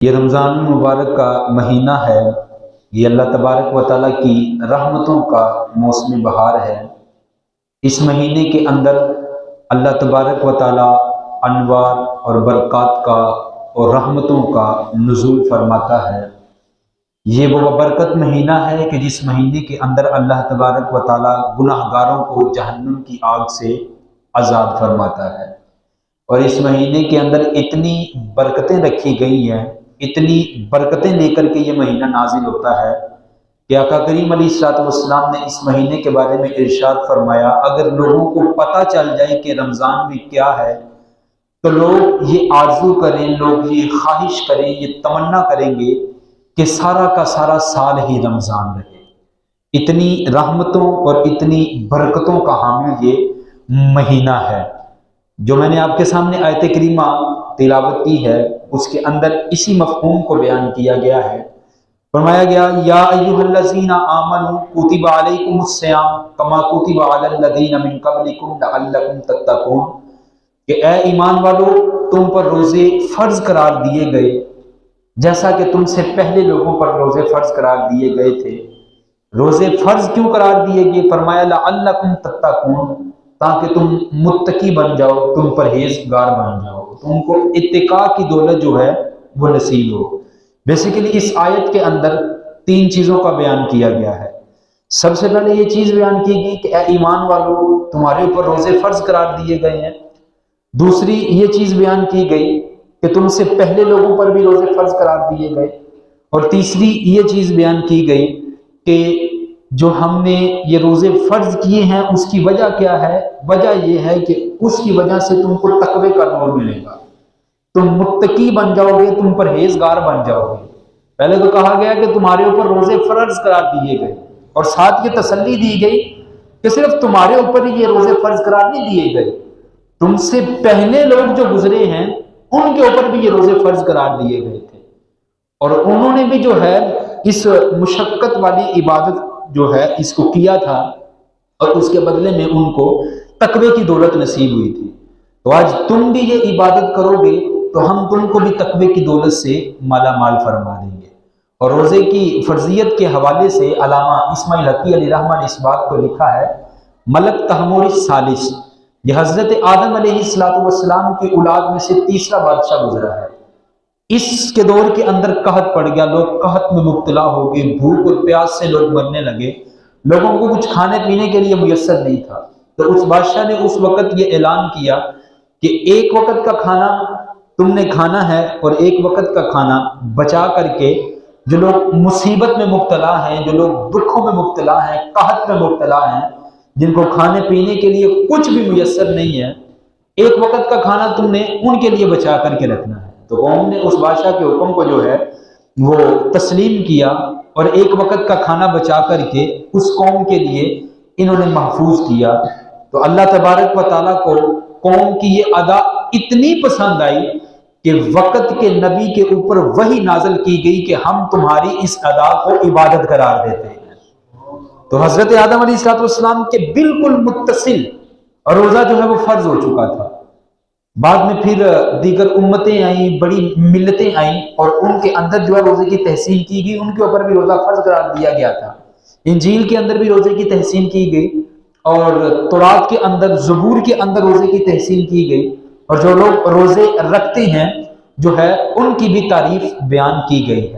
یہ رمضان المبارک کا مہینہ ہے، یہ اللہ تبارک و تعالیٰ کی رحمتوں کا موسم بہار ہے۔ اس مہینے کے اندر اللہ تبارک و تعالیٰ انوار اور برکات کا اور رحمتوں کا نزول فرماتا ہے۔ یہ وہ برکت مہینہ ہے کہ جس مہینے کے اندر اللہ تبارک و تعالیٰ گناہ گاروں کو جہنم کی آگ سے آزاد فرماتا ہے۔ اور اس مہینے کے اندر اتنی برکتیں رکھی گئی ہیں، اتنی برکتیں لے کر کے یہ مہینہ نازل ہوتا ہے کہ آقا کریم علیہ الصلوۃ والسلام نے اس مہینے کے بارے میں ارشاد فرمایا، اگر لوگوں کو پتہ چل جائے کہ رمضان میں کیا ہے تو لوگ یہ آرزو کریں، لوگ یہ خواہش کریں، یہ تمنا کریں گے کہ سارا کا سارا سال ہی رمضان رہے۔ اتنی رحمتوں اور اتنی برکتوں کا حامل یہ مہینہ ہے۔ جو میں نے آپ کے سامنے آیت کریمہ تلاوت کی ہے، اس کے اندر اسی مفہوم کو بیان کیا گیا ہے۔ فرمایا گیا، یا ایھا الذین آمنوا کتب علیکم الصیام کما کتب علی الذین من قبلکم لعلکم تتقون، کہ اے ایمان والو تم پر روزے فرض قرار دیے گئے جیسا کہ تم سے پہلے لوگوں پر روزے فرض قرار دیے گئے تھے۔ روزے فرض کیوں قرار دیے گئے؟ فرمایا لعلکم تتقون، تاکہ تم متقی بن جاؤ، تم پرہیزگار بن جاؤ، تم کو اتقاء کی دولت جو ہے وہ نصیب ہو۔ بیسیکلی اس آیت کے اندر تین چیزوں کا بیان کیا گیا ہے۔ سب سے پہلے یہ چیز بیان کی گئی کہ اے ایمان والو تمہارے اوپر روزے فرض قرار دیے گئے ہیں۔ دوسری یہ چیز بیان کی گئی کہ تم سے پہلے لوگوں پر بھی روزے فرض قرار دیے گئے۔ اور تیسری یہ چیز بیان کی گئی کہ جو ہم نے یہ روزے فرض کیے ہیں اس کی وجہ کیا ہے؟ وجہ یہ ہے کہ اس کی وجہ سے تم کو تقوی کا نور ملے گا، تم متقی بن جاؤ گے، تم پرہیزگار بن جاؤ گے۔ پہلے تو کہا گیا کہ تمہارے اوپر روزے فرض قرار دیے گئے، اور ساتھ یہ تسلی دی گئی کہ صرف تمہارے اوپر ہی یہ روزے فرض قرار نہیں دیے گئے، تم سے پہلے لوگ جو گزرے ہیں ان کے اوپر بھی یہ روزے فرض قرار دیے گئے تھے، اور انہوں نے بھی جو ہے اس مشقت والی عبادت جو ہے اس کو کیا تھا، اور اس کے بدلے میں ان کو تقوی کی دولت نصیب ہوئی تھی۔ تو آج تم بھی یہ عبادت کرو گے تو ہم تم کو بھی تقوی کی دولت سے مالا مال فرما دیں گے۔ اور روزے کی فرضیت کے حوالے سے علامہ اسماعیل حقی علیہ رحمہ نے اس بات کو لکھا ہے، ملک تحمور الثالث، یہ حضرت آدم علیہ السلام کی اولاد میں سے تیسرا بادشاہ گزرا ہے۔ اس کے دور کے اندر قحط پڑ گیا، لوگ قحط میں مبتلا ہو گئے، بھوک اور پیاس سے لوگ مرنے لگے، لوگوں کو کچھ کھانے پینے کے لیے میسر نہیں تھا۔ تو اس بادشاہ نے اس وقت یہ اعلان کیا کہ ایک وقت کا کھانا تم نے کھانا ہے، اور ایک وقت کا کھانا بچا کر کے جو لوگ مصیبت میں مبتلا ہیں، جو لوگ دکھوں میں مبتلا ہیں، قحط میں مبتلا ہیں، جن کو کھانے پینے کے لیے کچھ بھی میسر نہیں ہے، ایک وقت کا کھانا تم نے ان کے لیے بچا کر کے رکھنا ہے۔ تو قوم نے اس بادشاہ کے حکم کو جو ہے وہ تسلیم کیا، اور ایک وقت کا کھانا بچا کر کے اس قوم کے لیے انہوں نے محفوظ کیا۔ تو اللہ تبارک و تعالیٰ کو قوم کی یہ ادا اتنی پسند آئی کہ وقت کے نبی کے اوپر وحی نازل کی گئی کہ ہم تمہاری اس ادا کو عبادت قرار دیتے ہیں۔ تو حضرت آدم علیہ السلام کے بالکل متصل روزہ جو ہے وہ فرض ہو چکا تھا۔ بعد میں پھر دیگر امتیں آئیں، بڑی ملتیں آئیں، اور ان کے اندر جو ہے روزے کی تحسین کی گئی، ان کے اوپر بھی روزہ فرض قرار دیا گیا تھا۔ انجیل کے اندر بھی روزے کی تحسین کی گئی، اور تورات کے اندر، زبور کے اندر روزے کی تحسین کی گئی، اور جو لوگ روزے رکھتے ہیں جو ہے ان کی بھی تعریف بیان کی گئی ہے۔